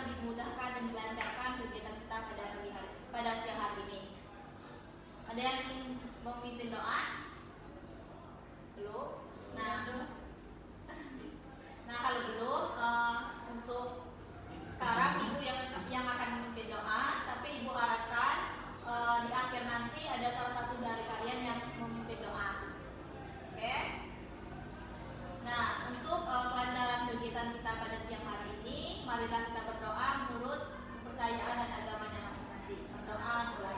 dimudahkan dan dilancarkan kegiatan kita pada siang hari ini. Ada yang ingin memimpin doa? Belum? Nah kalau belum, untuk sekarang ibu yang akan memimpin doa, tapi ibu harapkan di akhir nanti ada salah satu dari kalian yang memimpin doa. Oke? Nah, untuk kelancaran kegiatan kita pada siang hari ini, marilah kita berdoa menurut kepercayaan dan agamanya masing-masing. Berdoa mulai.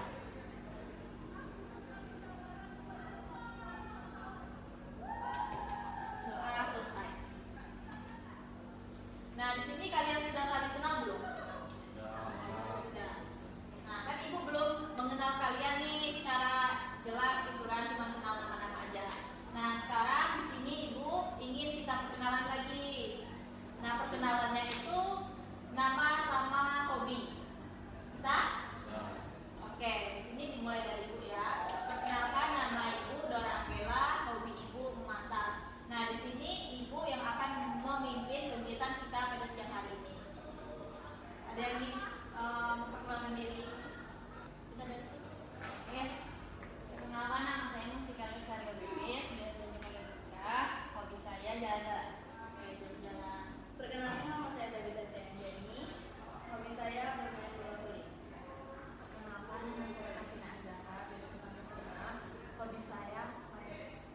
Doa selesai. Nah, di sini kalian sudah saling kenal belum? Sudah. Nah, kan ibu belum mengenal kalian nih secara jelas gitu kan, cuma kenal nama-nama aja. Nah, sekarang di sini ibu ingin kita perkenalan lagi. Nah, perkenalannya itu nama sama hobi. Bisa? Oke, di sini dimulai dari ibu ya. Perkenalkan, nama ibu Dora Angela, hobi ibu memasak. Nah, di sini ibu yang akan memimpin kegiatan kita pada siang hari ini. Ada yang ingin memperkenalkan diri? Bisa dari sini? Oke. Perkenalkan, nama saya Mustika Lestari Bibis, biasanya dipanggil Tika. Hobi saya jalan. Jalan. Perkenalkan, nama saya Tabita Tianjani. Hobi saya bermain bola voli. Perkenalkan, nama saya Safina Azhara, biasa dipanggil Fina. Hobi saya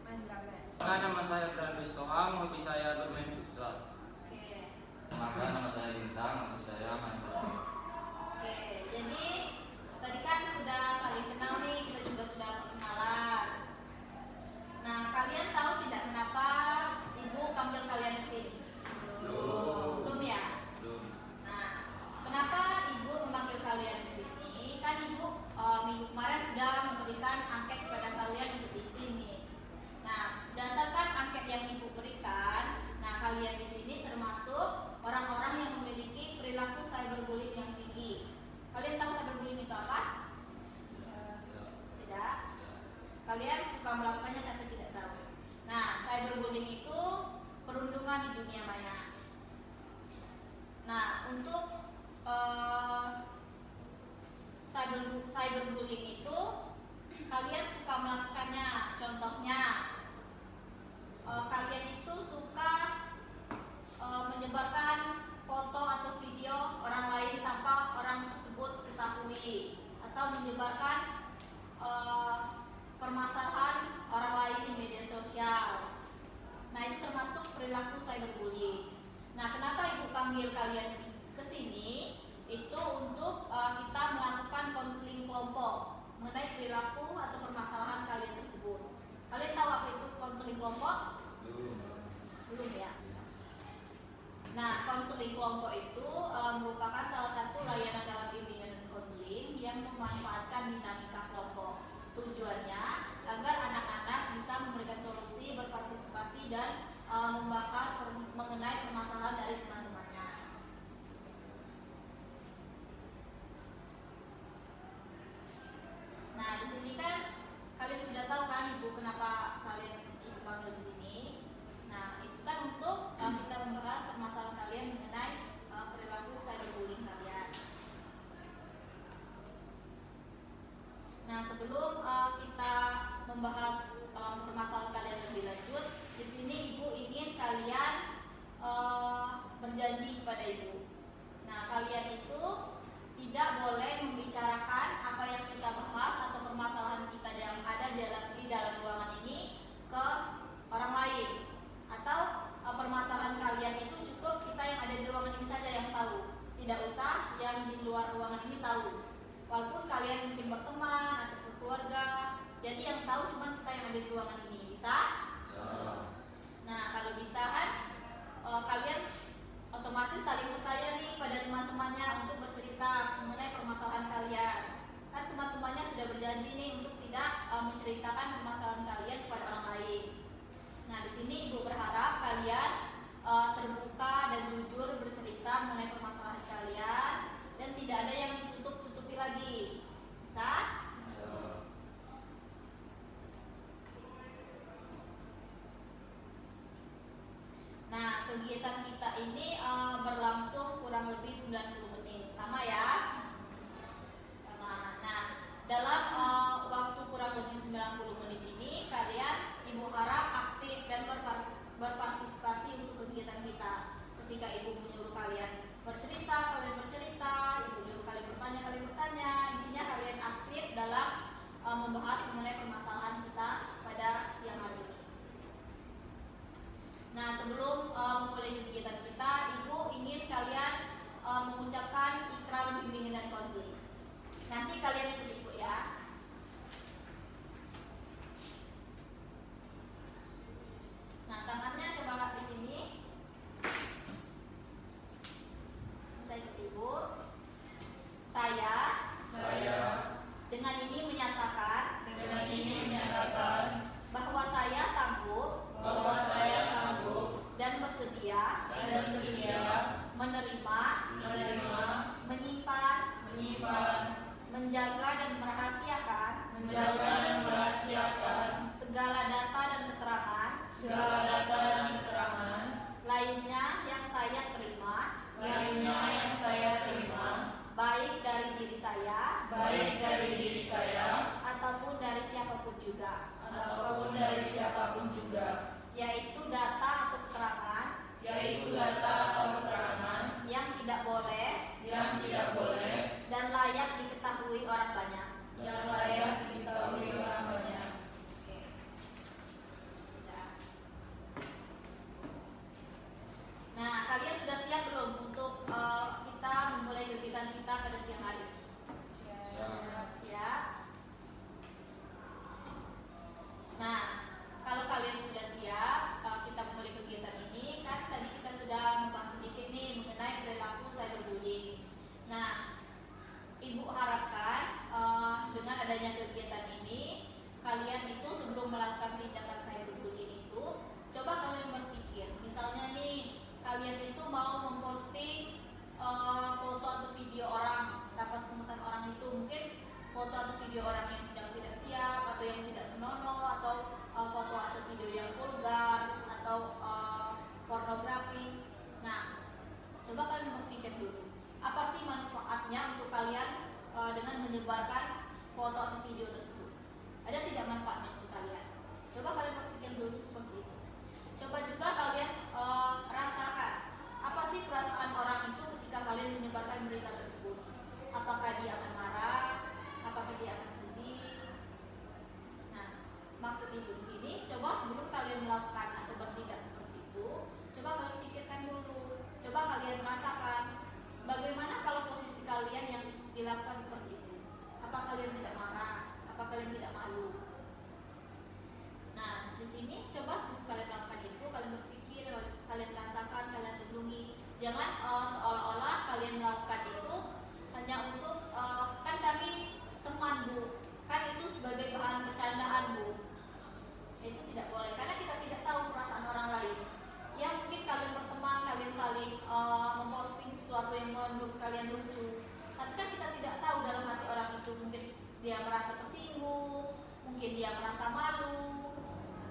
main drum. Nama saya Francis Toang, hobi saya bermain futsal. Oke. Nama saya Bintang, hobi saya main basket. Oke, jadi tadi kan sudah saling kenal nih, kita juga sudah perkenalan. Nah, kalian tahu tidak kenapa ibu panggil kalian ke sini? Belum ya? Belum. Nah, kenapa ibu memanggil kalian di sini? Kan ibu minggu kemarin sudah memberikan angket kepada kalian untuk di sini. Nah, berdasarkan angket yang ibu berikan, nah kalian di sini termasuk orang-orang yang memiliki perilaku cyberbullying yang tinggi. Kalian tahu cyberbullying itu apa? Tidak. Kalian suka melakukannya tapi tidak tahu. Nah, cyberbullying itu perundungan di dunia maya. Nah, untuk cyberbullying itu kalian suka melakukannya. Contohnya, kalian itu suka menyebarkan foto atau video orang lain tanpa orang tersebut ketahui, atau menyebarkan permasalahan orang lain di media sosial. Nah, ini termasuk perilaku cyberbullying. Nah, kenapa ibu panggil kalian ke sini? Itu untuk kita melakukan konseling kelompok mengenai perilaku atau permasalahan kalian tersebut. Kalian tahu apa itu konseling kelompok? Belum ya? Nah, konseling kelompok itu merupakan salah satu layanan dalam bimbingan dan konseling yang memanfaatkan dinamika kelompok. Tujuannya agar anak-anak bisa memberikan solusi, berpartisipasi, dan membahas mengenai permasalahan dari teman-temannya. Nah, di sini kan kalian sudah tahu kan ibu kenapa kalian ibu panggil di sini. Nah, itu kan untuk kita membahas permasalahan kalian mengenai perilaku cyberbullying kalian. Nah, sebelum kita membahas permasalahan kalian lebih lanjut, di sini ibu ingin kalian berjanji kepada ibu. Nah, kalian itu tidak boleh membicarakan apa yang kita bahas atau permasalahan kita yang ada di dalam ruangan ini ke orang lain, atau permasalahan kalian itu cukup kita yang ada di ruangan ini saja yang tahu, tidak usah yang di luar ruangan ini tahu. Walaupun kalian mungkin berteman atau berkeluarga, jadi yang tahu cuma kita yang ada di ruangan ini. Bisa? Nah, kalau bisa kan kalian otomatis saling percaya nih pada teman-temannya untuk bercerita mengenai permasalahan kalian. Kan teman-temannya sudah berjanji nih untuk tidak menceritakan permasalahan kalian kepada orang lain. Nah, di sini ibu berharap kalian terbuka dan jujur bercerita mengenai permasalahan kalian dan tidak ada yang ditutup-tutupi lagi. Bisa? Nah, kegiatan kita ini berlangsung kurang lebih 90 90 menit. Lama ya? Lama. Nah, dalam waktu kurang lebih 90 menit ini kalian Ibu harap aktif dan berpartisipasi untuk kegiatan kita. Ketika Ibu menyuruh kalian bercerita, kalian bercerita, Ibu menyuruh kalian bertanya, kalian bertanya. Intinya kalian aktif dalam membahas mengenai permasalahan kita pada siang hari ini. Nah, sebelum memulai kegiatan kita, Ibu ingin kalian mengucapkan ikrar bimbingan dan konseling. Nanti kalian ikut Ibu ya. Nah, tangannya coba angkat di sini. Bisa ikut Ibu. Saya dengan ini menyatakan bahwa saya sanggup dan bersedia menerima, menyimpan, menjaga dan merahasiakan segala data dan keterangan lainnya yang saya terima baik dari diri saya ataupun dari siapapun juga, yaitu data atau keterangan yang tidak boleh dan layak diketahui orang banyak. Oke. Sudah. Nah, kalian sudah siap belum untuk kita memulai kegiatan kita pada siang hari? Siap. Nah, kalau kalian sudah siap, kita mulai kegiatan ini. Kan tadi kita sudah membahas sedikit nih mengenai perilaku cyberbullying. Nah, Ibu harapkan dengan adanya kegiatan ini, kalian itu sebelum melakukan tindakan cyberbullying itu, coba kalian berpikir, misalnya nih, kalian itu mau memposting foto atau video orang, tanpa sebutan orang itu, mungkin foto atau video orang yang sedang tidak siap atau yang tidak senonoh, atau foto atau video yang vulgar atau pornografi. Nah, coba kalian berpikir dulu, apa sih manfaatnya untuk kalian dengan menyebarkan foto atau video tersebut? Ada tidak manfaatnya untuk kalian? Coba kalian berpikir dulu seperti itu. Coba juga kalian rasakan apa sih perasaan orang itu ketika kalian menyebarkan berita tersebut. Apakah dia akan marah? Apakah dia akan sedih? Nah, maksud Ibu di sini, coba sebelum kalian melakukan atau bertindak seperti itu, coba kalian pikirkan dulu. Coba kalian merasakan bagaimana kalau posisi kalian yang dilakukan seperti itu. Apa kalian tidak marah? Apa kalian tidak malu? Nah, di sini coba sebelum kalian melakukan itu, kalian berpikir, kalian rasakan, kalian renungi. Jangan seolah-olah kalian melakukan itu hanya untuk kan kami teman Bu, kan itu sebagai bahan bercandaan Bu. Itu tidak boleh karena kita tidak tahu perasaan orang lain. Ya mungkin kalian berteman, kalian saling memposting sesuatu yang menurut kalian lucu. Tapi kan kita tidak tahu dalam hati orang itu, mungkin dia merasa tersinggung, mungkin dia merasa malu,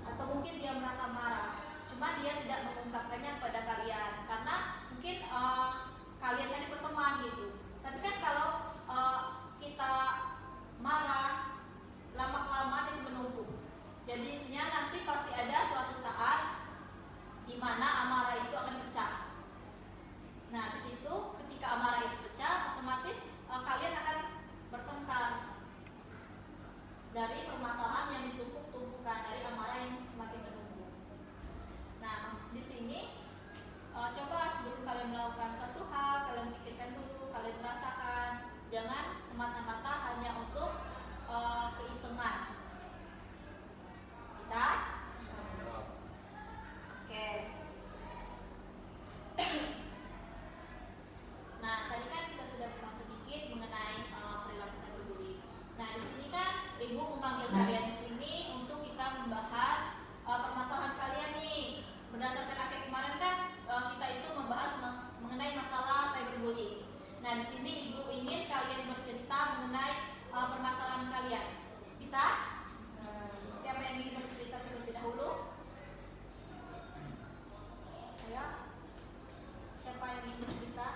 atau mungkin dia merasa marah. Cuma dia tidak mengungkapkannya kepada kalian karena mungkin kalian tadi berteman gitu. Tapi kan kalau kita marah lama-kelamaan itu menumpuk. Jadinya nanti pasti ada suatu saat di mana amarah itu akan pecah. Nah, di situ ketika amarah itu pecah, otomatis kalian akan bertengkar dari permasalahan yang ditumpuk-tumpukan, dari amarah yang semakin menumpuk. Nah, di sini coba sebelum kalian melakukan suatu hal, kalian pikirkan dulu, kalian merasakan. Jangan semata-mata hanya untuk keisengan. Bisa? Oke. Nah, tadi kan kita sudah bahas sedikit mengenai perilaku cyberbullying. Nah, di sini kan Ibu memanggil kalian di sini untuk kita membahas permasalahan kalian nih. Berdasarkan akhir kemarin kan kita itu membahas mengenai masalah cyberbullying. Nah, di sini Ibu ingin kalian bercerita mengenai permasalahan kalian. Bisa? Siapa yang ingin bercerita terlebih dahulu? Ayo. Siapa yang ingin bercerita?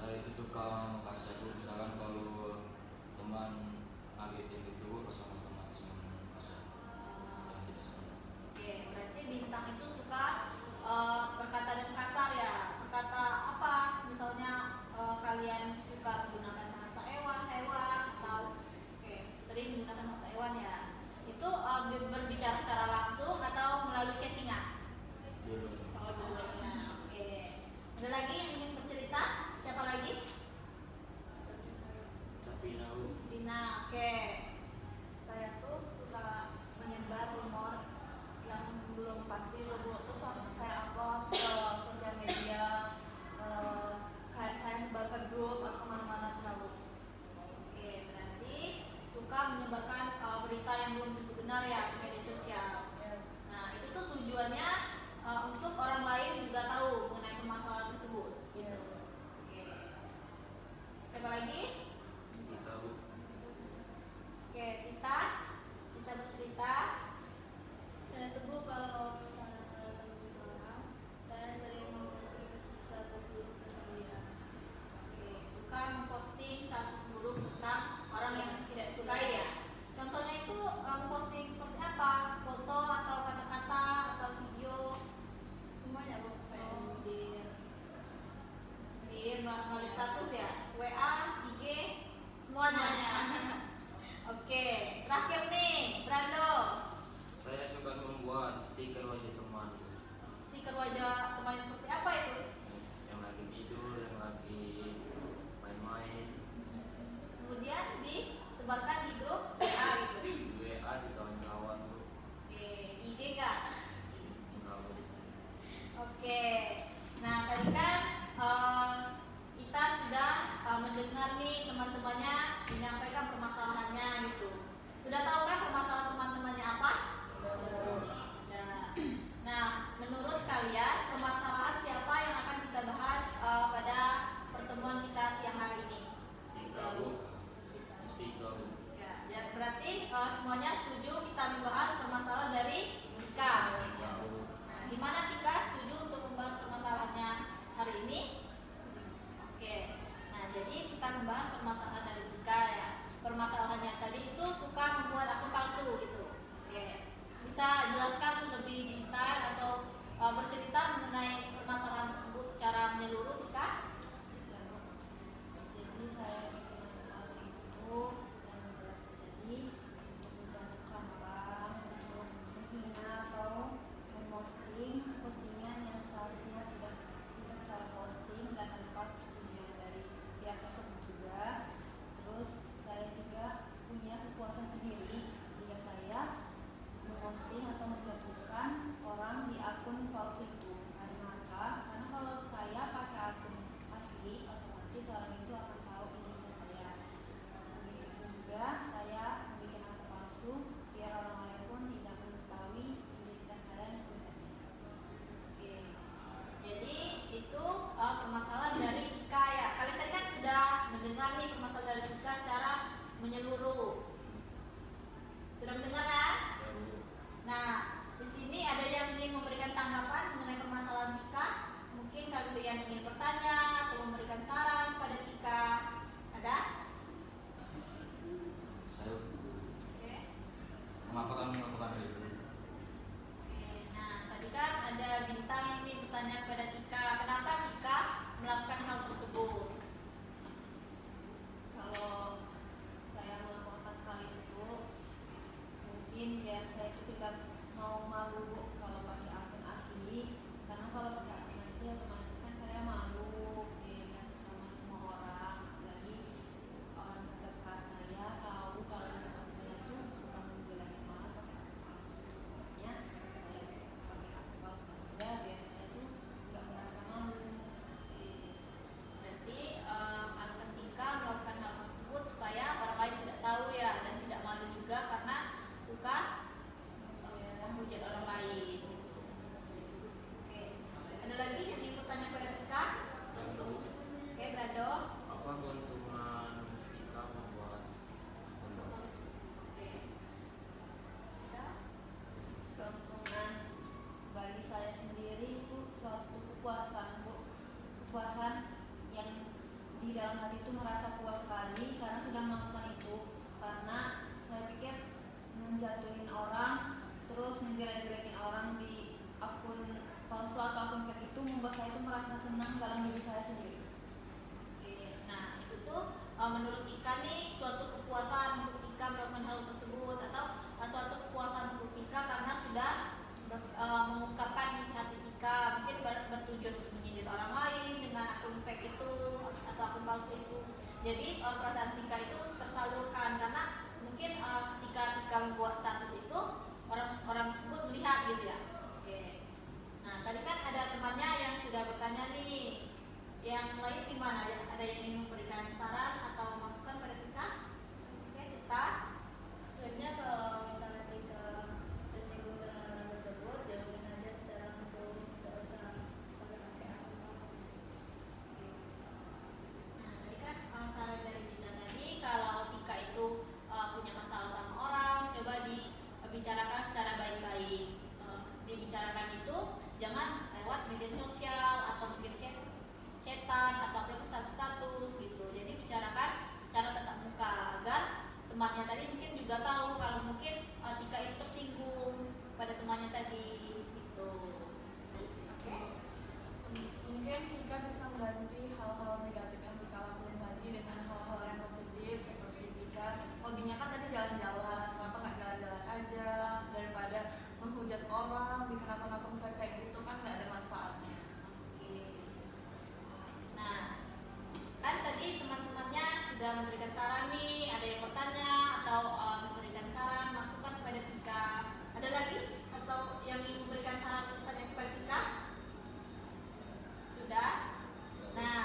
saya itu suka kasih aku, misalkan kalau teman ngagetin itu langsung otomatis ngomong kasih yang tidak suka. Oke, berarti bintang itu suka berkata dan kasar ya. Berkata apa? Misalnya kalian suka menggunakan bahasa hewan atau sering menggunakan bahasa hewan ya. Itu berbicara secara langsung atau melalui chattingan? Dulu Oh, dua-duanya. Oke. Ada lagi yang ingin bercerita? Siapa lagi? tapi nahu Dina. Oke. Saya tuh suka menyebar rumor yang belum pasti tuh Bu. Terus langsung saya upload ke sosial media, kayak saya sebar ke grup atau kemana-mana tuh Bu. Oke, berarti suka menyebarkan berita yang belum tentu benar ya di media sosial. Nah, itu tuh tujuannya untuk orang lain juga tahu mengenai permasalahan tersebut. Gitu. Oke. Siapa lagi? kita Bu. Oke, Tita bisa bercerita. Saya tuh kalau misalnya kenal sama seseorang, saya sering memposting status buruk tentang dia. Oke, suka memposting status buruk tentang orang yang tidak disukai ya. Contohnya itu memposting seperti apa? Foto atau kata-kata atau video? Semuanya Bu, kayak nyindir. Di melalui status ya, WA, IG, semuanya. Oke, terakhir nih, Brando. Saya suka membuat stiker wajah teman, Bu. Stiker wajah temannya seperti apa itu? Yang lagi tidur, yang lagi main-main, Kemudian disebarkan di grup WA gitu. di WA di kawan-kawan Bu. Oke, IG enggak? Enggak Bu. Oke. Nah, tadi kan kita sudah mendengar nih teman-temannya menyampaikan permasalahannya gitu. Sudah tahu kan permasalahan teman-temannya apa? Sudah. Nah, menurut kalian permasalahan siapa yang akan kita bahas pada pertemuan kita siang hari ini? Stiker Bu. Stiker Bu. Ya, berarti semuanya setuju kita membahas permasalahan dari Tika. Enggak Bu. Nah, gimana Tika setuju untuk membahas permasalahannya hari ini? Oke. Nah, jadi kita membahas permasalahan dari Tika ya. Permasalahannya tadi itu suka membuat akun palsu gitu. Oke. Bisa jelaskan lebih detail atau bercerita mengenai permasalahan tersebut secara menyeluruh Tika? Jadi saya bikin akun palsu itu dan jadi untuk menjatuhkan orang, untuk menghina atau memposting postingan yang seharusnya tidak saya posting dan tanpa persetujuan dari pihak tersebut juga. Terus saya juga punya kepuasan sendiri jika saya memposting atau menjatuhkan orang di akun palsu itu. Karena apa? Karena kalau saya pakai akun asli, otomatis orang itu akan tahu identitas saya. Begitupun juga saya membuat akun palsu biar orang lain pun tidak mengetahui identitas saya yang sebenarnya. Oke. Jadi itu permasalahan dari Ika ya. Kalian tadi kan sudah mendengar nih permasalahan dari Ika secara menyeluruh. Sudah mendengar kan? Ya Bu. Nah, di sini ada yang ingin memberikan tanggapan mengenai permasalahan Tika. Mungkin kalian ingin bertanya atau memberikan saran pada Tika. Ada? Saya Oke. mengapa kamu melakukan hal itu? Oke, nah tadi kan ada bintang yang ingin bertanya kepada Tika, kenapa Tika melakukan hal tersebut? Kalau saya melakukan hal itu, mungkin biar saya itu tidak mau malu Bu, kalau pakai akun asli. Karena kalau pakai akun asli otomatis kan saya malu dilihat sama semua orang, apalagi orang terdekat saya tahu kalau misalkan saya tuh suka menjelekin orang pakai akun palsu. Makanya saya pakai akun palsu aja biar saya tuh nggak merasa malu. dalam hati itu merasa puas sekali karena sudah melakukan itu. Karena saya pikir menjatuhin orang terus menjelek-jelekin orang di akun palsu atau akun fake itu membuat saya itu merasa senang dalam diri saya sendiri. Oke, nah itu tuh menurut Ika nih suatu kepuasan untuk Ika melakukan hal tersebut, atau suatu kepuasan untuk Ika karena sudah mengungkapkan isi hati Ika, mungkin bertujuan untuk menyindir orang lain dengan akun fake itu atau akun palsu itu. Jadi perasaan Tika itu tersalurkan karena mungkin ketika Tika membuat status itu orang tersebut melihat gitu ya. Oke. Nah tadi kan ada temannya yang sudah bertanya nih, yang lain gimana ya? Ada yang ingin memberikan saran atau masukan pada Tika? Oke, kita Sebenarnya kalau misalnya Tika tersinggung dengan orang tersebut, jauhin aja secara langsung, nggak usah pakai akun palsu. Nah, tadi kan saran dari kita tadi kalau Tika itu punya masalah sama orang, coba dibicarakan secara baik-baik. Dibicarakan itu jangan lewat media sosial atau mungkin chatan atau apalagi status gitu. Jadi bicarakan secara tatap muka agar temannya tadi mungkin juga tahu kalau mungkin Tika itu tersinggung pada temannya tadi gitu. Oke. Mungkin Tika bisa mengganti hal-hal negatif yang Tika lakukan tadi dengan hal-hal yang positif, seperti Tika hobinya kan tadi jalan-jalan, kenapa nggak jalan-jalan aja daripada menghujat orang bikin akun-akun fake kayak gitu, kan nggak ada manfaatnya. Oke. Nah, kan tadi teman-temannya sudah memberikan saran nih, ada yang bertanya atau memberikan saran, masukan kepada Tika. Ada lagi atau yang ingin memberikan saran atau pertanyaan kepada Tika? Sudah? Nah,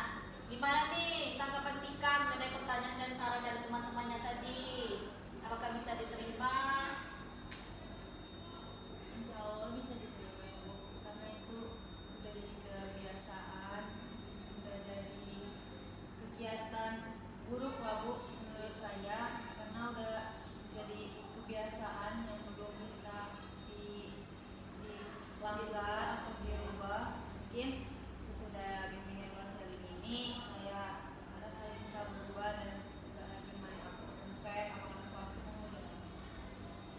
gimana nih tanggapan Tika mengenai pertanyaan dan saran dari teman-temannya tadi? Apakah bisa diterima? Insya Allah bisa diterima ya Bu, karena itu udah jadi kebiasaan, udah jadi kegiatan buruk lah Bu menurut saya, karena udah jadi kebiasaan yang belum bisa dilanggar atau dirubah. Mungkin sesudah bimbingan konseling ini saya harap saya bisa berubah dan tidak lagi main akun fake, akun palsu menghujat.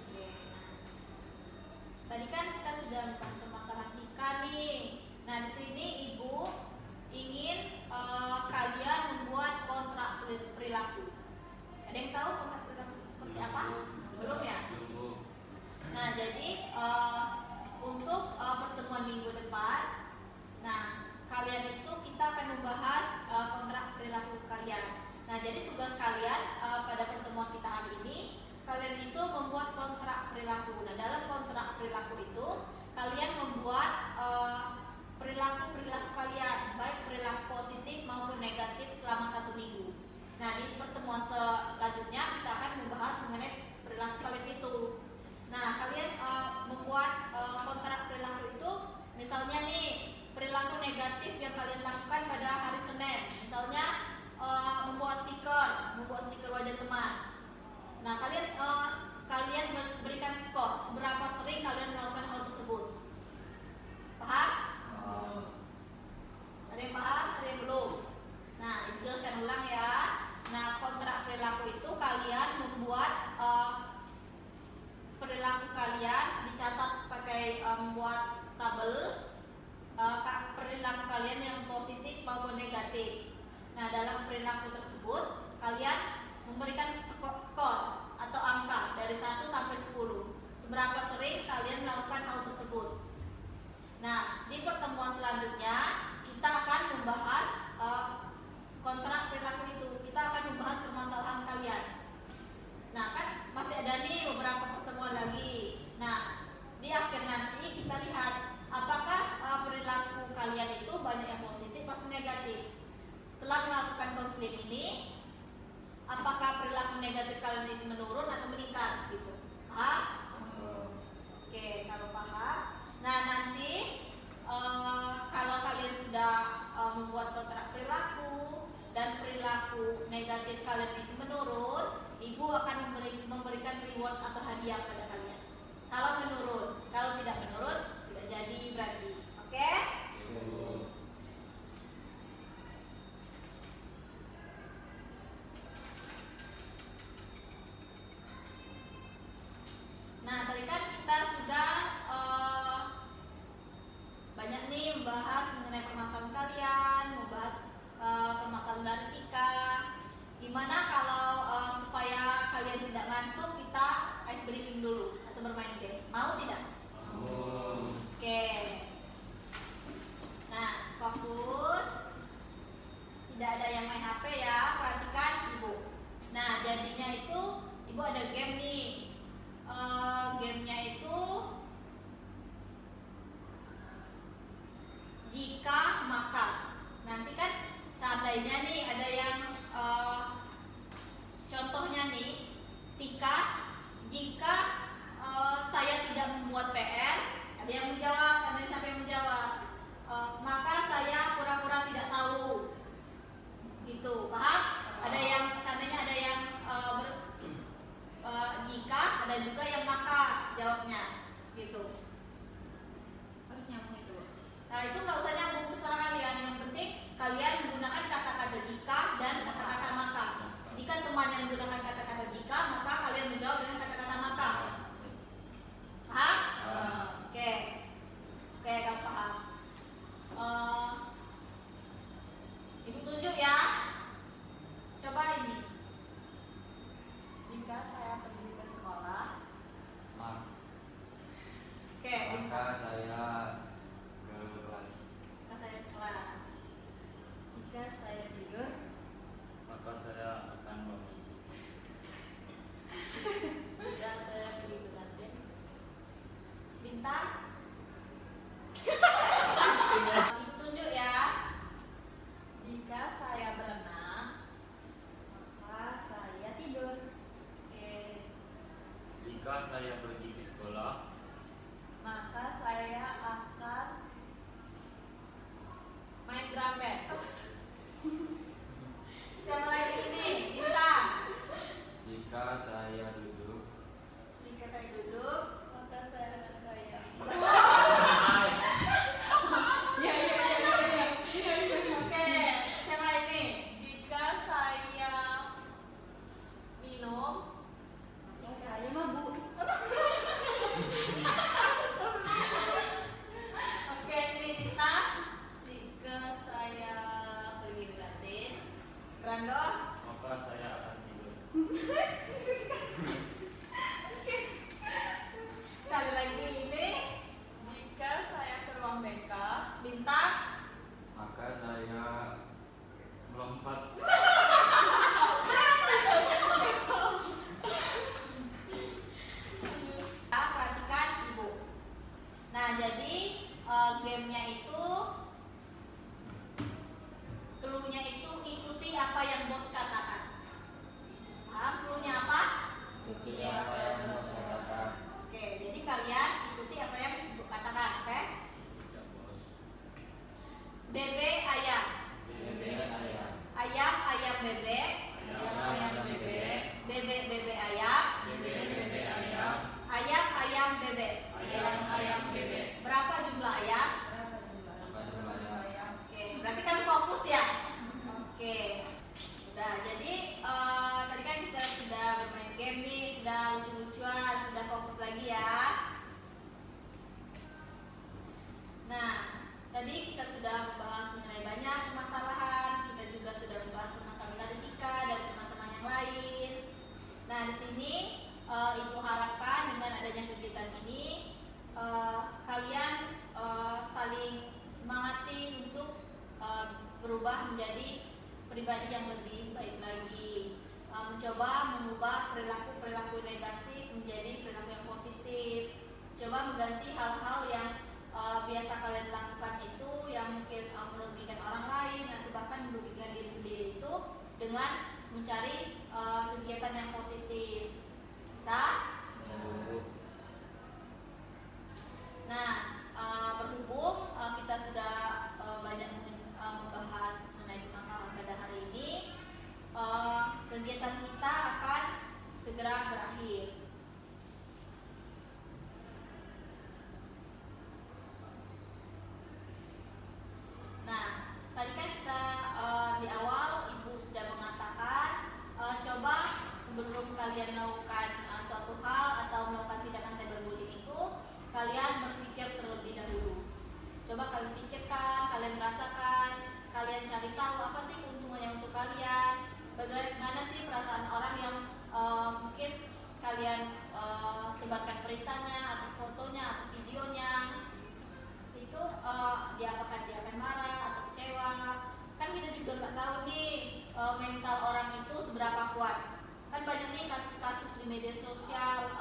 Oke, nah. Tadi kan kita sudah membahas permasalahan Tika nih. Nah, di sini Ibu ingin kalian membuat kontrak perilaku. Ada yang tahu kontrak perilaku seperti apa? Belum ya? Nah, jadi untuk pertemuan minggu depan, nah kalian itu kita akan membahas kontrak perilaku kalian. Nah, jadi tugas kalian pada pertemuan kita hari ini, kalian itu membuat kontrak perilaku. Nah, dalam kontrak perilaku itu kalian membuat perilaku kalian, baik perilaku positif maupun negatif selama 1 minggu. Nah, di pertemuan selanjutnya kita akan membahas mengenai perilaku kalian itu. Nah, kalian membuat kontrak perilaku itu, misalnya nih perilaku negatif yang kalian lakukan pada hari Senin, misalnya membuat stiker wajah teman. Nah, kalian berikan skor seberapa sering kalian melakukan hal tersebut. Paham? Ada yang paham? Ada yang belum? Nah, itu jelaskan ulang ya. Nah, kontrak perilaku itu kalian membuat perilaku kalian dicatat pakai membuat tabel perilaku kalian yang positif maupun negatif. Nah, dalam perilaku tersebut kalian memberikan skor atau angka dari 1 sampai 10. Seberapa sering kalian melakukan hal tersebut. Nah, di pertemuan selanjutnya kita akan membahas kontrak perilaku itu. Kita akan membahas permasalahan kalian. Nah, kan masih ada nih beberapa pertemuan lagi. Nah, di akhir nanti kita lihat apakah perilaku kalian itu banyak yang positif atau negatif. Setelah melakukan konseling ini, apakah perilaku negatif kalian itu menurun atau meningkat gitu. Paham? Oke, kalau paham. Nah, nanti kalau kalian sudah membuat kontrak perilaku dan perilaku negatif kalian itu menurun, Ibu akan memberikan reward atau hadiah pada kalian. Kalau menurun, kalau tidak menurun, tidak jadi berarti. Oke? membahas mengenai permasalahan kalian, membahas permasalahan dari Tika. Gimana kalau supaya kalian tidak ngantuk, kita ice breaking dulu atau bermain game? Mau tidak? Oke. Nah, fokus. Tidak ada yang main HP ya, perhatikan Ibu. Nah, jadinya itu Ibu ada game nih. Gamenya itu jika maka. Nanti kan seandainya nih ada yang contohnya nih, Tika, jika saya tidak membuat PR, ada yang menjawab, seandainya siapa yang menjawab, maka saya pura-pura tidak tahu. Gitu, paham? Ada yang seandainya ada yang jika, ada juga yang maka jawabnya, gitu. Harus nyambung itu. Nah, itu nggak usah nyambung terserah kalian. Yang penting kalian menggunakan kata-kata jika dan kata-kata maka. Jika temannya menggunakan kata-kata jika, maka kalian menjawab dengan kata-kata maka. Paham? Oke. Oke, kalau paham. Ibu tunjuk ya. Coba ini. Jika saya pergi ke sekolah, Oke, maka saya ke kelas. maka saya kelas. Jika saya tidur, Maka saya akan bangun. Jika saya pergi ke kantin, Bintang. Ibu tunjuk ya. jika saya berenang, maka saya tidur. Oke. Jika saya pergi ke sekolah, maka saya akan main drum band. Siapa lagi ini? Bintang. Jika saya duduk, Jika saya duduk, maka saya akan kaya. oke. Siapa ini? Jika saya minum, Maka saya mabuk. Oke, ini Bintang. Jika saya pergi ke kantin, Brando. maka saya akan tidur. Sekali lagi ini jika saya ke ruang BK, Bintang. maka saya melompat. Kita perhatikan Ibu. Nah, jadi gamenya itu clue-nya itu ikuti apa yang bos katakan. Paham clue-nya apa? Ikuti apa yang bos katakan. Oke, jadi kalian ikuti apa yang Ibu katakan, oke? Ya, bos. Bebek ayam. Bebek ayam. Ayam ayam bebek. Ayam ayam bebek. Bebek bebek ayam. Bebek bebek ayam. Ayam ayam bebek. Ayam ayam bebek. Berapa jumlah ayam? Apa jumlahnya? Oke, berarti kan fokus ya? Oke. Udah, jadi tadi kan kita sudah bermain game nih, sudah lucu-lucuan, sudah fokus lagi ya. Nah, tadi kita sudah membahas mengenai banyak permasalahan, kita juga sudah membahas permasalahan dari Tika, dari teman-teman yang lain. Nah, di sini Ibu harapkan dengan adanya kegiatan ini kalian saling semangati untuk berubah menjadi pribadi yang lebih baik lagi, mencoba mengubah perilaku negatif menjadi perilaku yang positif, coba mengganti hal-hal yang biasa kalian lakukan itu yang mungkin merugikan orang lain atau bahkan merugikan diri sendiri itu dengan mencari kegiatan yang positif. Bisa? Nah, berhubung kita sudah banyak membahas mengenai masalah pada hari ini, kegiatan kita akan segera berakhir. Nah, tadi kan kita di awal Ibu sudah mengatakan coba sebelum kalian melakukan suatu dirasakan, kalian cari tahu apa sih keuntungannya untuk kalian, bagaimana sih perasaan orang yang mungkin kalian sebarkan beritanya atau fotonya atau videonya, itu apakah dia akan marah atau kecewa. Kan kita juga nggak tahu nih mental orang itu seberapa kuat. Kan banyak nih kasus-kasus di media sosial,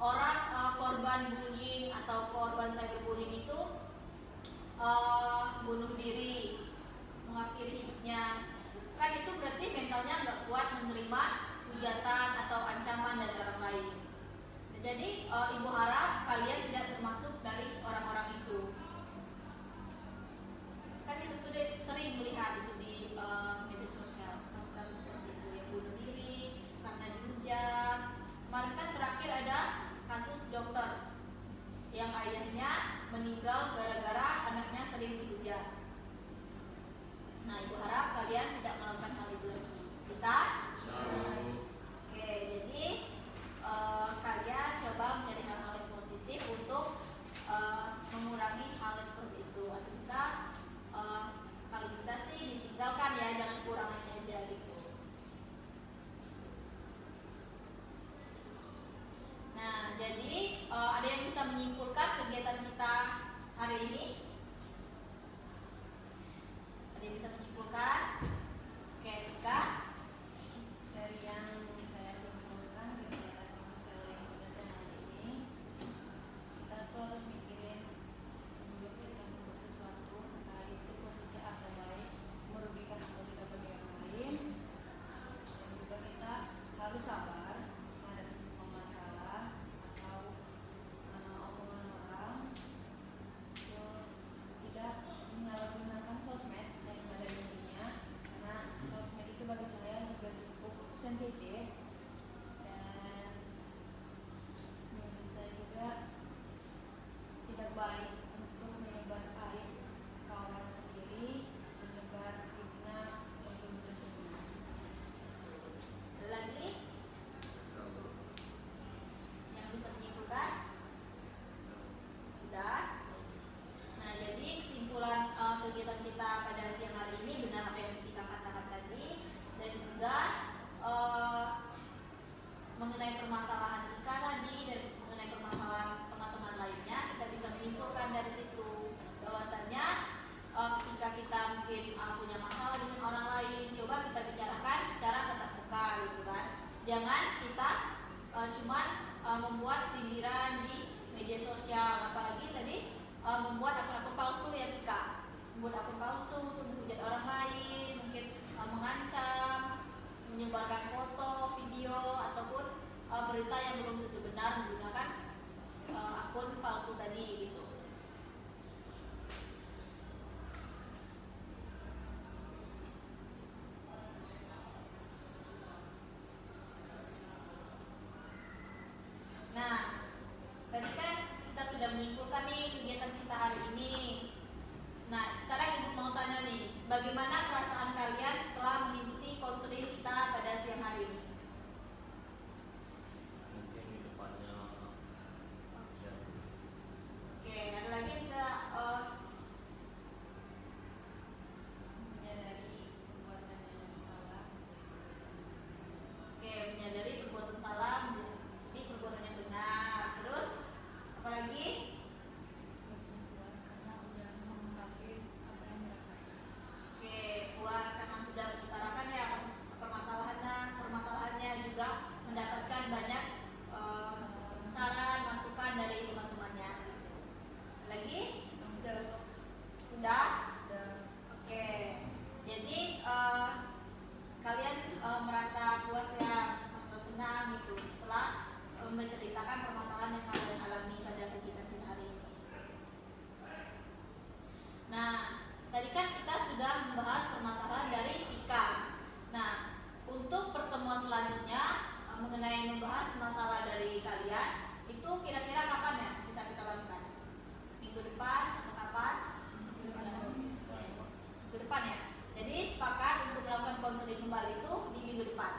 orang korban bullying atau korban cyberbullying itu bunuh diri, mengakhiri hidupnya. Kan itu berarti mentalnya nggak kuat menerima hujatan atau ancaman dari orang lain. Jadi ibu harap kalian tidak termasuk dari orang-orang itu. Kan kita sudah sering melihat itu di media sosial, kasus-kasus seperti itu yang bunuh diri karena dihujat. Kemarin kan terakhir ada kasus dokter yang ayahnya meninggal gara-gara anaknya sering dihujat. Nah, ibu harap kalian tidak melakukan hal itu lagi. Bisa? Oke, jadi kalian coba mencari hal-hal yang positif untuk mengurangi hal seperti itu. Atau bisa, kalau bisa sih ditinggalkan ya, jangan kurangannya aja gitu. Nah, jadi ada yang bisa menyimpulkan kegiatan kita hari ini? Ada yang bisa menyimpulkan? Oke, Tika. Dari yang saya simpulkan kegiatan konseling pada siang hari ini, kita tuh harus mikirin sebelum kita membuat sesuatu, entah itu positif atau baik, merugikan atau tidak bagi orang lain. Dan juga kita harus sabar menghadapi semua masalah atau omongan orang. Terus tidak menyalahgunakan sosmed yang ada di dunia, karena sosmed itu bagi saya juga cukup sensitif, dan menurut saya juga tidak baik untuk menyebar aib kawan sendiri, menyebar fitnah untuk bersembunyi. Ada lagi yang bisa menyimpulkan? Sudah. Nah, jadi kesimpulan kegiatan kita pada siang hari ini benar apa yang kita katakan tadi, dan juga mengenai permasalahan Ika tadi dan mengenai permasalahan teman-teman lainnya, kita bisa menyimpulkan dari situ bahwasannya ketika kita mungkin punya masalah dengan orang lain, coba kita bicarakan secara tatap muka gitu kan. Jangan kita cuman membuat sindiran di media sosial, apalagi tadi membuat akun-akun palsu ya Tika. Membuat akun palsu untuk menghujat orang lain, mungkin mengancam, menyebarkan foto, video ataupun berita yang belum tentu benar menggunakan akun palsu tadi gitu. Nah, tadi kan kita sudah menyimpulkan nih kegiatan kita hari ini. Nah, sekarang Ibu mau tanya nih, bagaimana perasaan kalian setelah mengikuti konseling kita pada siang hari ini? Mungkin di depannya bisa Oke, ada lagi yang bisa Menyadari perbuatan yang salah. menyadari perbuatan salah menjadi perbuatan yang benar. Terus apa lagi? Puas karena udah mengungkapin apa yang dirasain. Oke, puas karena sudah mengutarakan ya permasalahannya, juga mendapatkan banyak saran, masukan dari teman-temannya. Lagi? Sudah? Oke. Jadi kalian merasa puas ya, merasa senang gitu setelah menceritakan permasalahan yang kalian alami pada kegiatan kita hari ini. Nah, tadi kan kita sudah membahas permasalahan dari Tika. Nah, untuk pertemuan selanjutnya mengenai membahas masalah dari kalian, itu kira-kira kapan ya bisa kita lakukan? Minggu depan atau kapan? Minggu depan ya. Jadi sepakat untuk melakukan konseling kembali itu di minggu depan.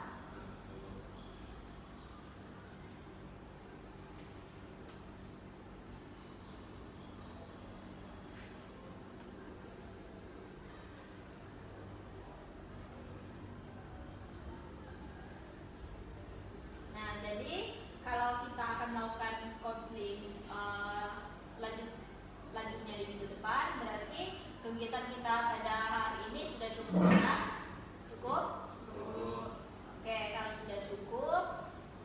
kegiatan kita pada hari ini sudah cukup ya? Cukup? Oke, kalau sudah cukup,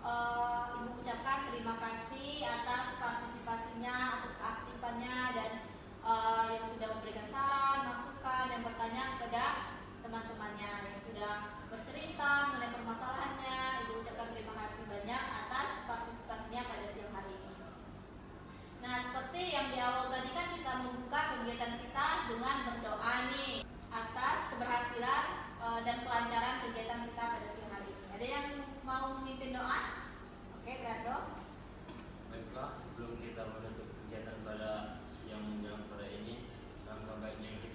Ibu ucapkan terima kasih atas partisipasinya, atas keaktifannya, dan yang sudah memberikan saran, masukan, dan pertanyaan kepada teman-temannya yang sudah bercerita mengenai permasalahannya. Ibu ucapkan terima kasih banyak atas partisipasinya pada siang hari ini. Nah, seperti yang di awal tadi kan kita membuka kegiatan kita dengan berdoa nih atas keberhasilan dan kelancaran kegiatan kita pada siang hari ini. Ada yang mau memimpin doa? Oke, Grando. Baiklah, sebelum kita menutup kegiatan pada siang menjelang sore ini, langkah baiknya kita